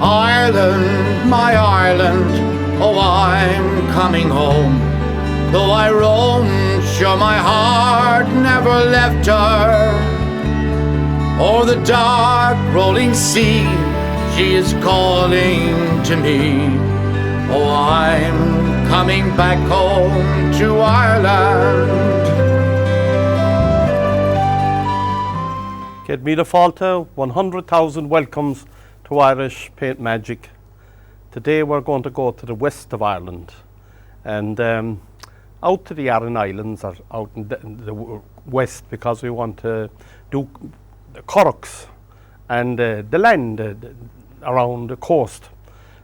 Ireland, my Ireland, oh, I'm coming home. Though I roam, sure my heart never left her. O'er the dark rolling sea, she is calling to me. Oh, I'm coming back home to Ireland. Get me the Falta, 100,000 welcomes to Irish Paint Magic. Today we're going to go to the west of Ireland and out to the Aran Islands, or out in the west, because we want to do the Corks and the land around the coast.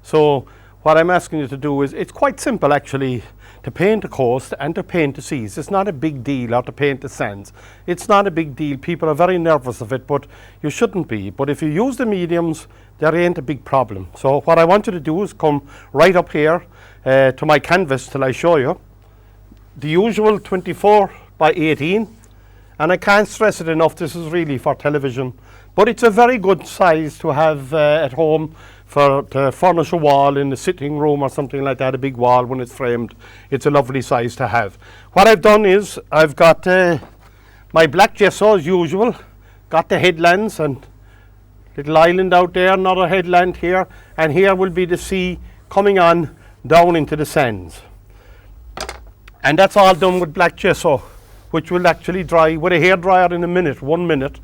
So what I'm asking you to do is, it's quite simple actually, to paint the coast and to paint the seas. It's not a big deal, or to paint the sands. It's not a big deal. People are very nervous of it, but you shouldn't be. But if you use the mediums, there ain't a big problem. So what I want you to do is come right up here to my canvas till I show you. The usual 24 by 18, and I can't stress it enough, this is really for television, but it's a very good size to have at home to furnish a wall in the sitting room or something like that, a big wall when it's framed. It's a lovely size to have. What I've done is I've got my black gesso as usual, got the headlands and little island out there, another headland here, and here will be the sea coming on down into the sands. And that's all done with black gesso, which will actually dry with a hairdryer in a minute, 1 minute,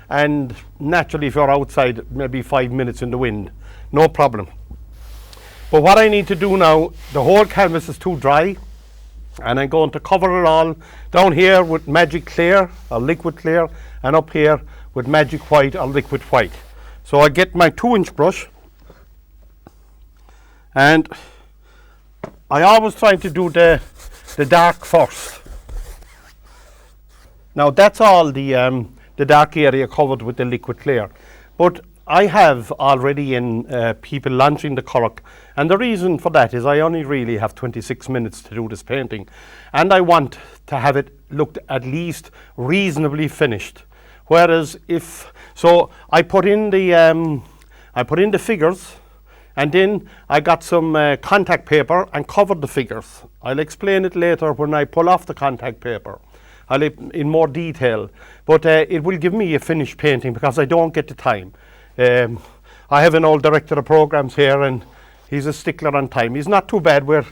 and naturally if you're outside, maybe 5 minutes in the wind, no problem. But what I need to do now, the whole canvas is too dry, and I'm going to cover it all down here with magic clear or liquid clear, and up here with magic white or liquid white. So I get my 2-inch brush, and I always try to do the dark first. Now that's all the dark area covered with the liquid clear. But I have already in people launching the Cork, and the reason for that is I only really have 26 minutes to do this painting, and I want to have it looked at least reasonably finished. Whereas so I put in the figures, and then I got some contact paper and covered the figures. I'll explain it later when I pull off the contact paper. I'll in more detail, but it will give me a finished painting because I don't get the time. I have an old director of programs here, and he's a stickler on time. He's not too bad. We're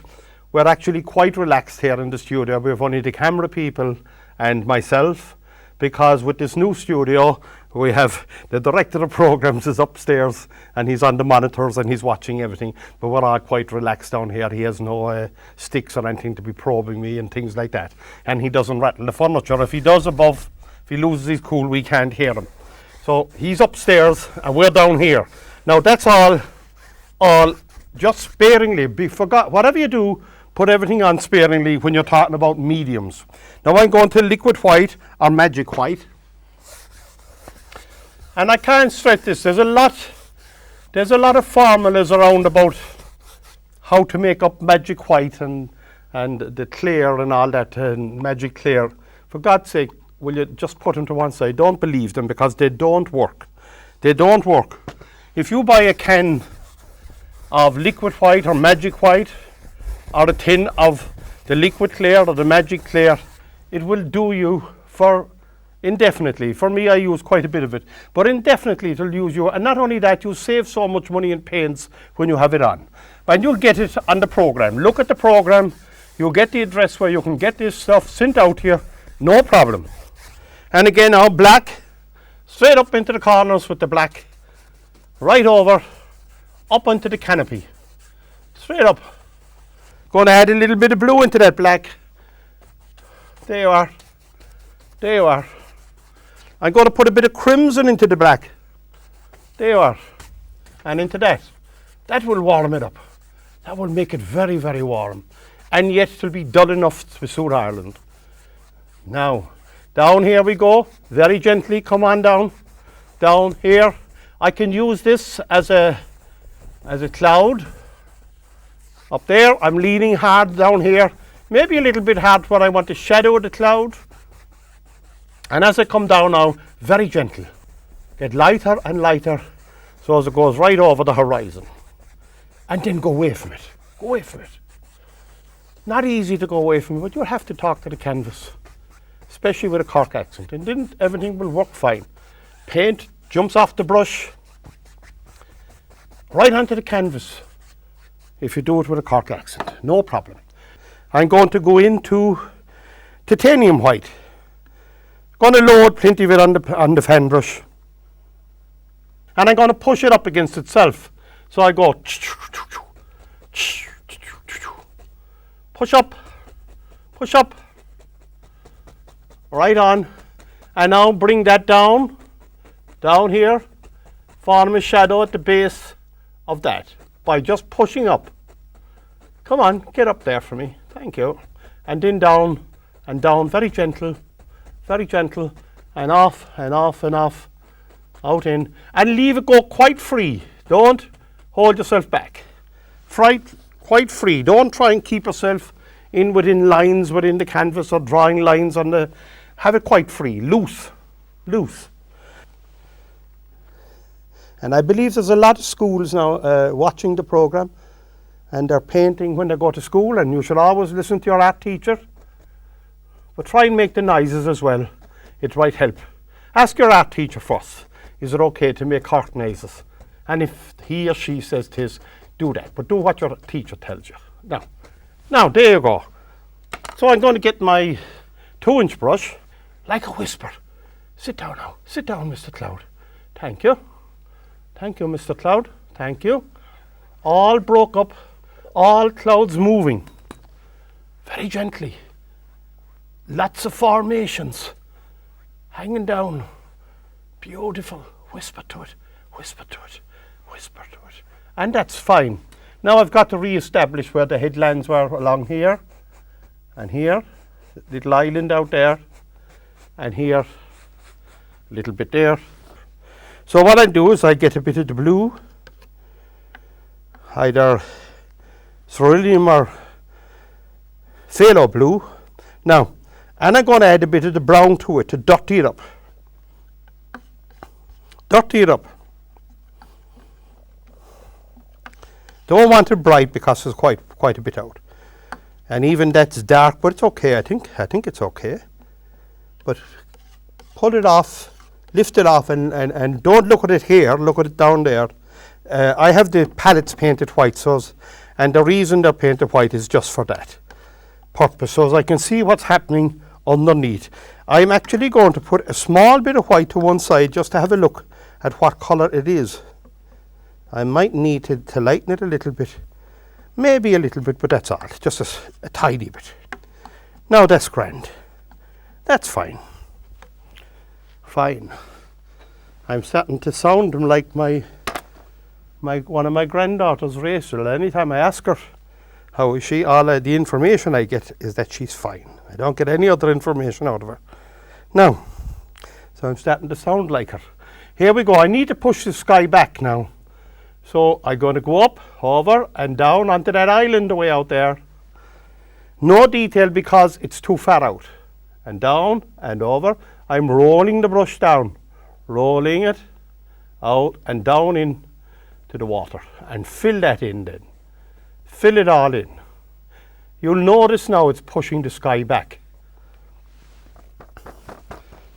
actually quite relaxed here in the studio. We've only the camera people and myself, because with this new studio we have the director of programs is upstairs and he's on the monitors and he's watching everything, but we're all quite relaxed down here. He has no sticks or anything to be probing me and things like that, and he doesn't rattle the furniture. If he does above, if he loses his cool, we can't hear him. So he's upstairs and we're down here. Now that's all just sparingly. Whatever you do, put everything on sparingly when you're talking about mediums. Now I'm going to liquid white or magic white. And I can't stress this. There's a lot of formulas around about how to make up magic white and the clear and all that, and magic clear. For God's sake, will you just put them to one side? Don't believe them, because they don't work. They don't work. If you buy a can of liquid white or magic white, or a tin of the liquid clear or the magic clear, it will do you for indefinitely. For me, I use quite a bit of it, but indefinitely it will use you. And not only that, you save so much money in paints when you have it on. And you'll get it on the program. Look at the program. You'll get the address where you can get this stuff sent out to you, no problem. And again, now black, straight up into the corners with the black, right over, up onto the canopy, straight up. Going to add a little bit of blue into that black. There you are. There you are. I'm going to put a bit of crimson into the black. There you are. And into that. That will warm it up. That will make it very, very warm. And yet it will be dull enough to suit Ireland. Now, down here we go. Very gently, come on down. Down here. I can use this as a cloud. Up there, I'm leaning hard down here. Maybe a little bit hard where I want to shadow the cloud. And as I come down now, very gentle. Get lighter and lighter So as it goes right over the horizon. And then go away from it. Go away from it. Not easy to go away from it, but you'll have to talk to the canvas, especially with a Cork accent. And then everything will work fine. Paint jumps off the brush right onto the canvas if you do it with a Cork accent. No problem. I'm going to go into titanium white. Going to load plenty of it on the fan brush. And I'm going to push it up against itself. So I go push up, right on. And now bring that down here, form a shadow at the base of that by just pushing up. Come on, get up there for me. Thank you. And then down and down, very gentle, and off and off and off, out in, and leave it go quite free. Don't hold yourself back. Quite free. Don't try and keep yourself within lines within the canvas or drawing lines on the. Have it quite free, loose. And I believe there's a lot of schools now watching the program, and they're painting when they go to school, and you should always listen to your art teacher. But try and make the noises as well. It might help. Ask your art teacher first. Is it okay to make Cork noises? And if he or she says it is, do that. But do what your teacher tells you. Now there you go. So I'm going to get my 2-inch brush, like a whisper. Sit down now. Sit down, Mr. Cloud. Thank you. Thank you, Mr. Cloud. Thank you. All broke up. All clouds moving. Very gently. Lots of formations. Hanging down. Beautiful. Whisper to it. Whisper to it. Whisper to it. And that's fine. Now I've got to re-establish where the headlands were along here. And here. Little island out there. And here. A little bit there. So what I do is I get a bit of the blue. Either cerulean or phthalo blue. Now, and I'm going to add a bit of the brown to it to dirty it up. Dirty it up. Don't want it bright because there's quite a bit out. And even that's dark, but it's okay, I think. I think it's okay. But pull it off, lift it off, and don't look at it here, look at it down there. I have the palettes painted white, and the reason they're painted white is just for that purpose, so as I can see what's happening underneath. I'm actually going to put a small bit of white to one side just to have a look at what colour it is. I might need to lighten it a little bit, maybe a little bit, but that's all, just a tiny bit. Now that's grand. That's fine. Fine. I'm starting to sound like one of my granddaughters, Rachel. Anytime I ask her how is she, all the information I get is that she's fine. I don't get any other information out of her. Now, so I'm starting to sound like her. Here we go. I need to push the sky back now. So I'm going to go up, over, and down onto that island way out there. No detail because it's too far out. And down and over. I'm rolling the brush down. Rolling it out and down in to the water. And fill that in then. Fill it all in. You'll notice now it's pushing the sky back.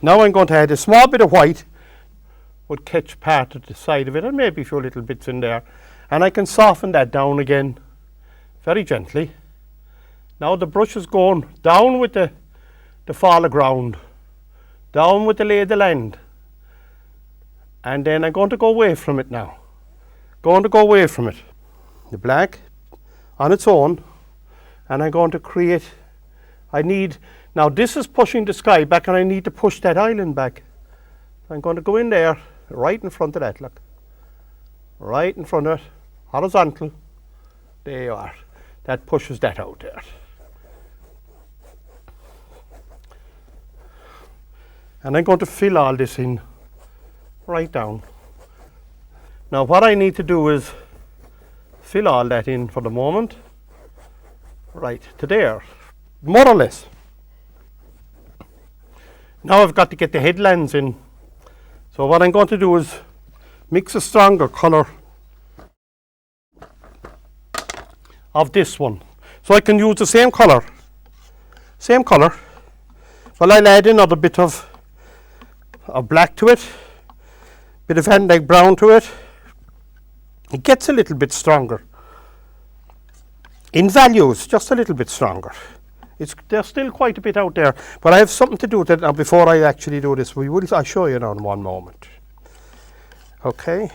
Now I'm going to add a small bit of white. Would catch part of the side of it and maybe a few little bits in there. And I can soften that down again very gently. Now the brush is going down with the fall of ground, down with the lay of the land. And then I'm going to go away from it now. Going to go away from it. The black on its own, and I'm going to create, now this is pushing the sky back and I need to push that island back. I'm going to go in there, right in front of that, look. Right in front of it, horizontal. There you are. That pushes that out there. And I'm going to fill all this in right down. Now what I need to do is fill all that in for the moment. Right to there, more or less. Now I've got to get the headlands in. So what I'm going to do is mix a stronger colour of this one. So I can use the same colour. Well, I'll add another bit of black to it, bit of Van Dyke brown to it. It gets a little bit stronger. In values, just a little bit stronger. There's still quite a bit out there, but I have something to do with it now before I actually do this. I'll show you now in one moment. Okay.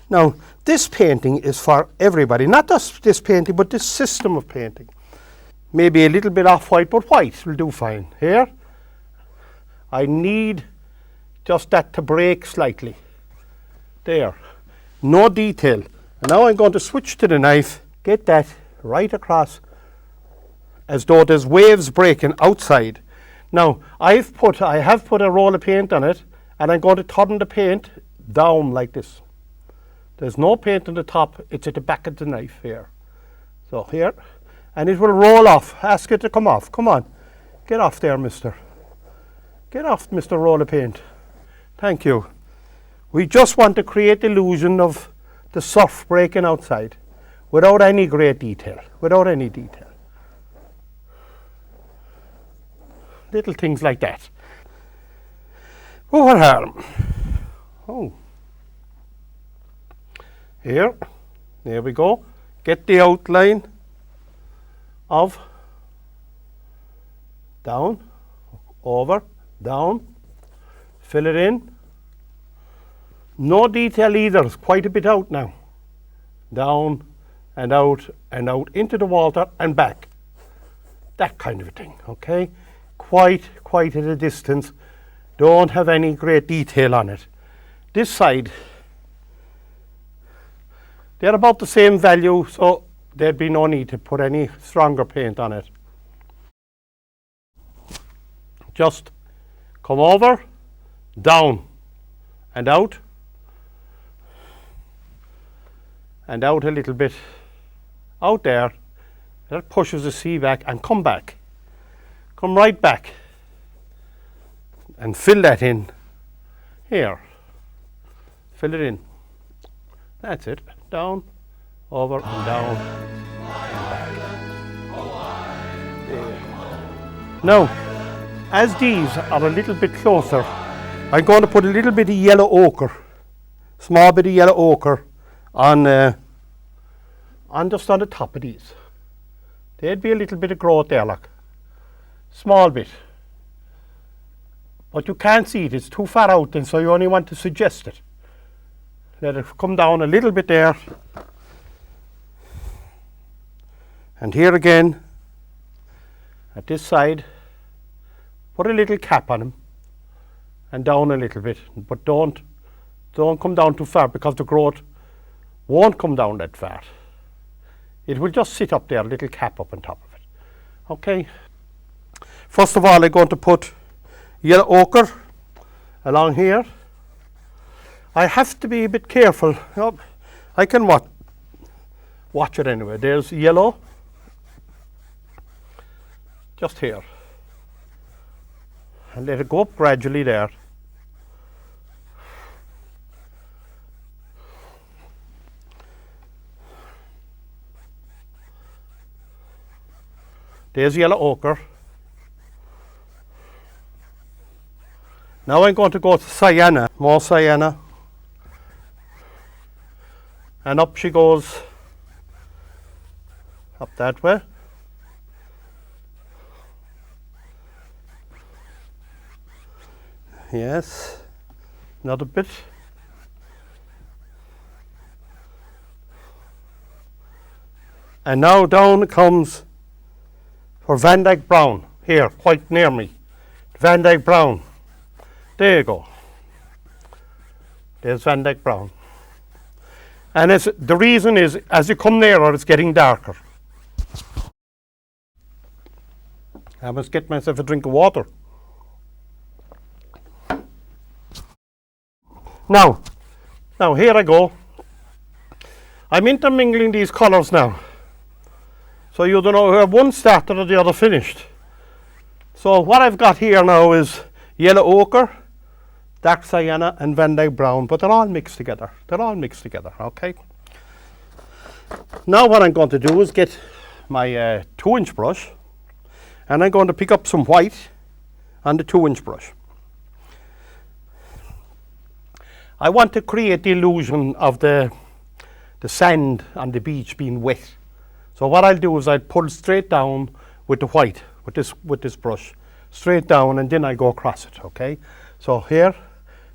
Now, this painting is for everybody. Not just this painting, but this system of painting. Maybe a little bit off-white, but white will do fine. Here, I need just that to break slightly. There. No detail. And now I'm going to switch to the knife, get that right across as though there's waves breaking outside. Now, I have put a roll of paint on it, and I'm going to turn the paint down like this. There's no paint on the top, it's at the back of the knife here. So here, and it will roll off. Ask it to come off. Come on, get off there, mister. Get off, Mr. Roll of Paint. Thank you. We just want to create the illusion of the surf breaking outside without any great detail, without any detail. Little things like that. Oh, what harm? Oh. Here, there we go. Get the outline of down, over, down, fill it in. No detail either, it's quite a bit out now. Down and out into the water and back. That kind of a thing, okay? Quite at a distance. Don't have any great detail on it. This side, they're about the same value, so there'd be no need to put any stronger paint on it. Just come over, down, and out a little bit, out there. That pushes the sea back and come back. Come right back and fill that in. Here, fill it in. That's it. Down, over, and down, and back. There. Now, as these are a little bit closer, I'm going to put a little bit of yellow ochre, small bit of yellow ochre on just on the top of these. There'd be a little bit of growth there, like small bit. But you can't see it, it's too far out, and so you only want to suggest it. Let it come down a little bit there. And here again, at this side, put a little cap on them and down a little bit, but don't come down too far because the growth won't come down that far. It will just sit up there, a little cap up on top of it. Okay. First of all, I'm going to put yellow ochre along here. I have to be a bit careful. Oh, I can watch it anyway. There's yellow just here. And let it go up gradually there. There's yellow ochre. Now I'm going to go to sienna, more sienna. And up she goes, up that way. Yes, another bit. And now down comes for Van Dyke Brown, here, quite near me. Van Dyke Brown. There you go. There's Van Dyke Brown. And the reason is, as you come nearer, it's getting darker. I must get myself a drink of water. Now here I go. I'm intermingling these colours now. So you don't know where one started or the other finished. So what I've got here now is yellow ochre, dark sienna and Van Dyke brown, but they're all mixed together. They're all mixed together, okay? Now what I'm going to do is get my 2-inch brush, and I'm going to pick up some white on the 2-inch brush. I want to create the illusion of the sand on the beach being wet. So what I'll do is I'll pull straight down with the white, with this brush, straight down, and then I go across it, okay? So here,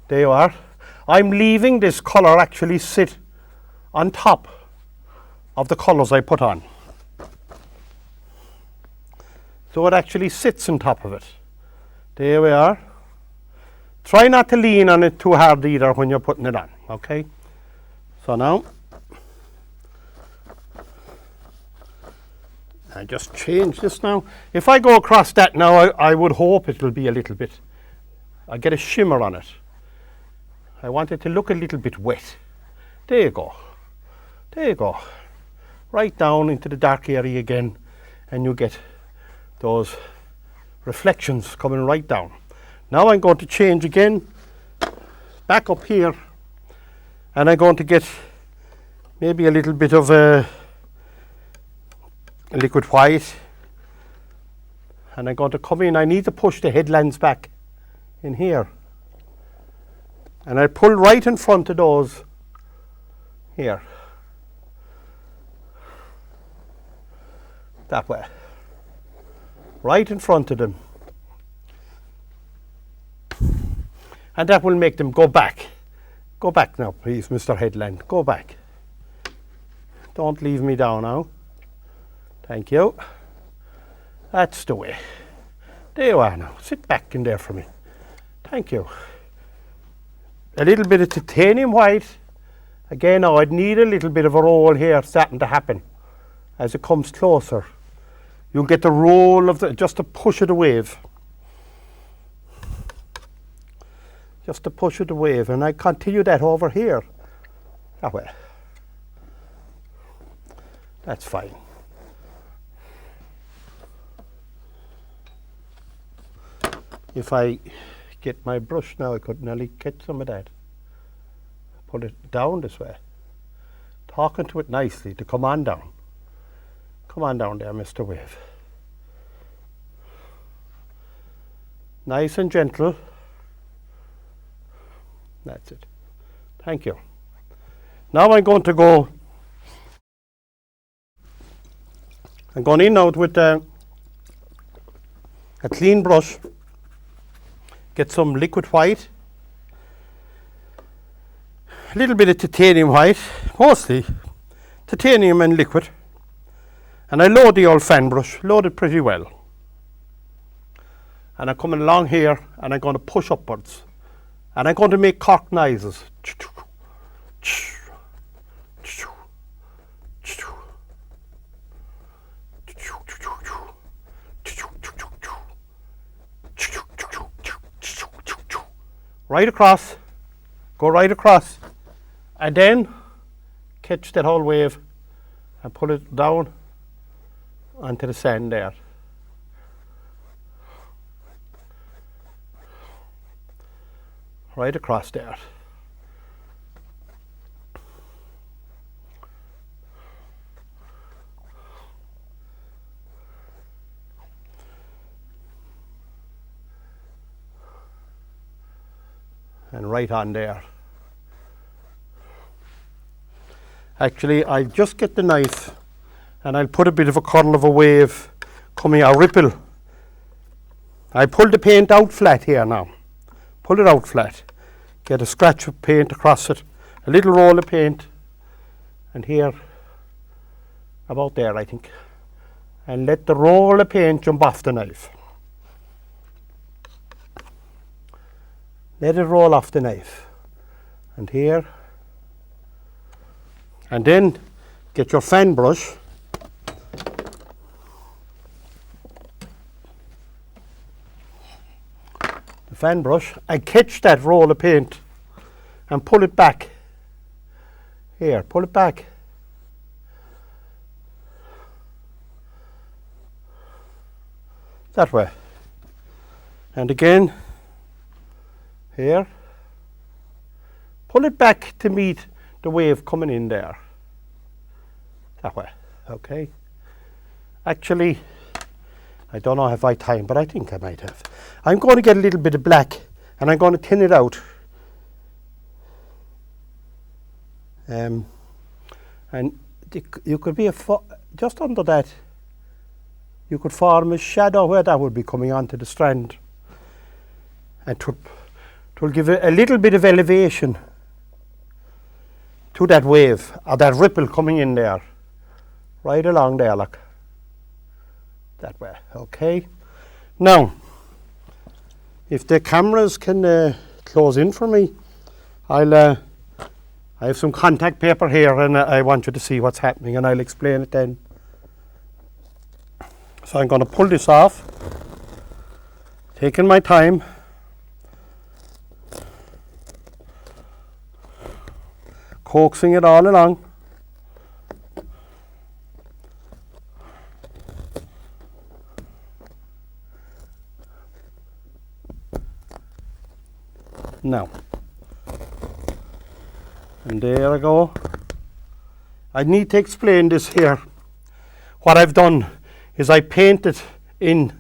there you are. I'm leaving this colour actually sit on top of the colours I put on. So it actually sits on top of it. There we are. Try not to lean on it too hard either when you're putting it on, okay? So now, I just change this now. If I go across that now, I would hope it will be a little bit, I get a shimmer on it. I want it to look a little bit wet. There you go. There you go. Right down into the dark area again, and you get those reflections coming right down. Now I'm going to change again, back up here, and I'm going to get maybe a little bit of a liquid white, and I'm going to come in. I need to push the headlands back in here, and I pull right in front of those here, that way, right in front of them, and that will make them go back. Go back now, please, Mr. Headland, go back. Don't leave me down now. Thank you. That's the way. There you are now. Sit back in there for me. Thank you. A little bit of titanium white. Again, now I'd need a little bit of a roll here starting to happen as it comes closer. You'll get the roll of just to push it a wave. Just to push it a wave, and I continue that over here. That way. That's fine. If I get my brush now, I could nearly catch some of that. Put it down this way. Talking to it nicely to come on down. Come on down there, Mr. Wave. Nice and gentle. That's it. Thank you. Now I'm going to go. I'm going in out with a clean brush. Get some liquid white. A little bit of titanium white, mostly titanium and liquid. And I load the old fan brush, load it pretty well. And I'm coming along here and I'm going to push upwards. And I'm going to make cork noises. Right across, go right across, and then catch that whole wave and pull it down onto the sand there. Right across there. And right on there. Actually, I'll just get the knife and I'll put a bit of a curl of a wave coming, a ripple. I pull the paint out flat here now. Pull it out flat. Get a scratch of paint across it, a little roll of paint, and here, about there I think. And let the roll of paint jump off the knife. Let it roll off the knife. And here. And then get your fan brush. The fan brush, and catch that roll of paint and pull it back. Here, pull it back. That way. And again, here, pull it back to meet the wave coming in there. That way, okay? Actually, I don't know if I time, but I think I might have. I'm going to get a little bit of black and I'm going to thin it out. And you could be just under that, you could form a shadow where that would be coming onto the strand. And it will give a little bit of elevation to that wave, or that ripple coming in there. Right along there, look. That way, okay? Now, if the cameras can close in for me, I have some contact paper here and I want you to see what's happening and I'll explain it then. So I'm going to pull this off, taking my time. Coaxing it all along. Now, and there I go. I need to explain this here. What I've done is I painted in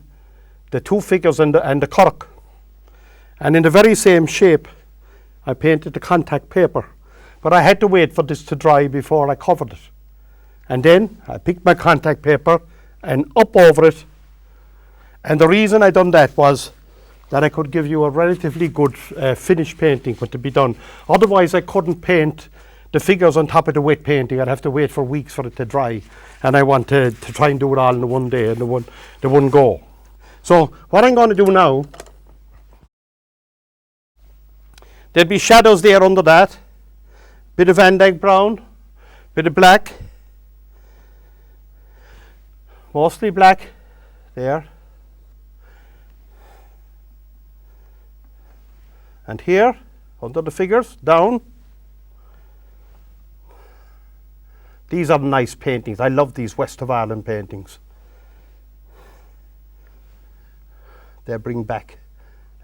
the two figures and the cork, and in the very same shape I painted the contact paper, but I had to wait for this to dry before I covered it. And then I picked my contact paper and up over it, and the reason I done that was that I could give you a relatively good finished painting when to be done. Otherwise I couldn't paint the figures on top of the wet painting. I'd have to wait for weeks for it to dry, and I wanted to try and do it all in the one day and the one go. So what I'm going to do now, there'll be shadows there under that, bit of Van Dyke brown, bit of black, mostly black there. And here, under the figures, down. These are nice paintings. I love these West of Ireland paintings. They bring back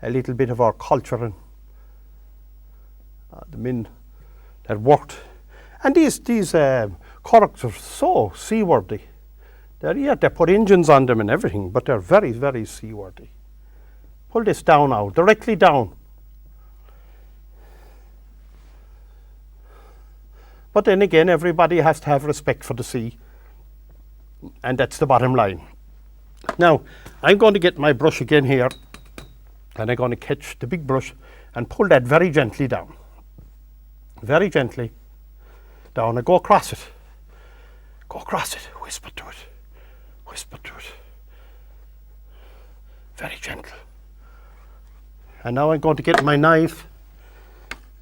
a little bit of our culture and the men that worked. And these corks are so seaworthy. They put engines on them and everything, but they're very, very seaworthy. Pull this down now, directly down. But then again, everybody has to have respect for the sea, and that's the bottom line. Now, I'm going to get my brush again here, and I'm going to catch the big brush and pull that very gently down. Very gently down, and go across it. Go across it, whisper to it, whisper to it. Very gentle. And now I'm going to get my knife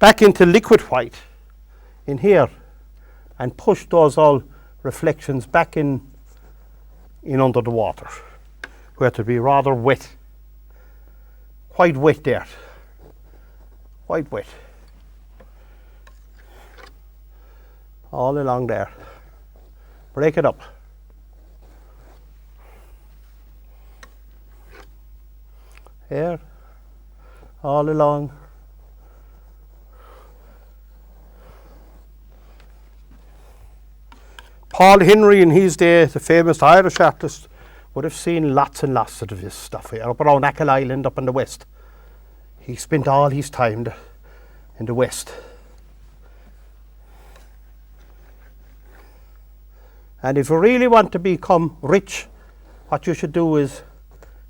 back into liquid white in here, and push those all reflections back in under the water, where it will be rather wet, quite wet there, quite wet, all along there. Break it up. Here, all along. Paul Henry in his day, the famous Irish artist, would have seen lots and lots of this stuff here up around Achill Island up in the west. He spent all his time in the west. And if you really want to become rich, what you should do is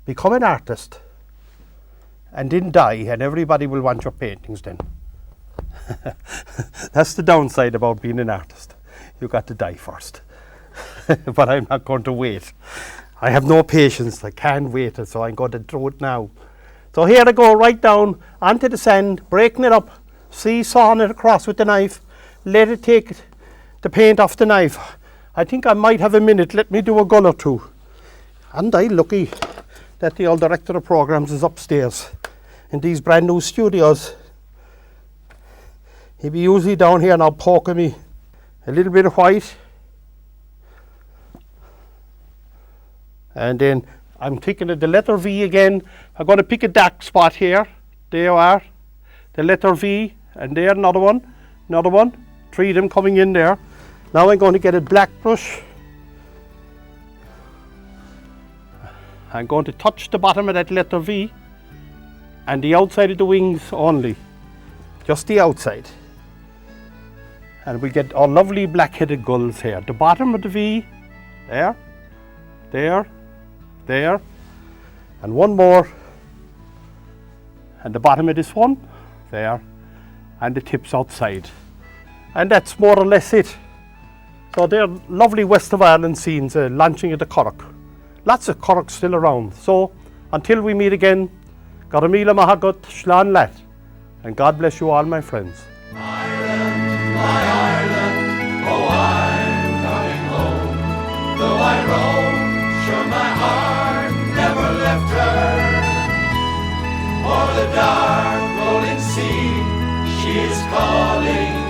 become an artist and then die, and everybody will want your paintings then. That's the downside about being an artist. You got to die first. But I'm not going to wait. I have no patience. I can't wait, so I'm going to do it now. So here I go, right down onto the sand, breaking it up, seesawing it across with the knife, let it take the paint off the knife. I think I might have a minute. Let me do a gull or two. And I'm lucky that the old director of programs is upstairs in these brand new studios. He'll be usually down here now poking me. A little bit of white, and then I'm taking the letter V again. I'm going to pick a dark spot here. There you are, the letter V, and there another one. Another one. 3 of them coming in there. Now I'm going to get a black brush. I'm going to touch the bottom of that letter V and the outside of the wings only. Just the outside. And we get our lovely black-headed gulls here. The bottom of the V, there, there, there, and one more. And the bottom of this one, there, and the tips outside. And that's more or less it. So they're lovely West of Ireland scenes, launching at the Cork. Lots of Cork still around. So until we meet again, Garamila Mahagut, Shlan Lat, and God bless you all, my friends. Ireland, my Ireland, oh, I'm coming home. Though I roam, sure my heart never left her. O'er the dark rolling sea, she is calling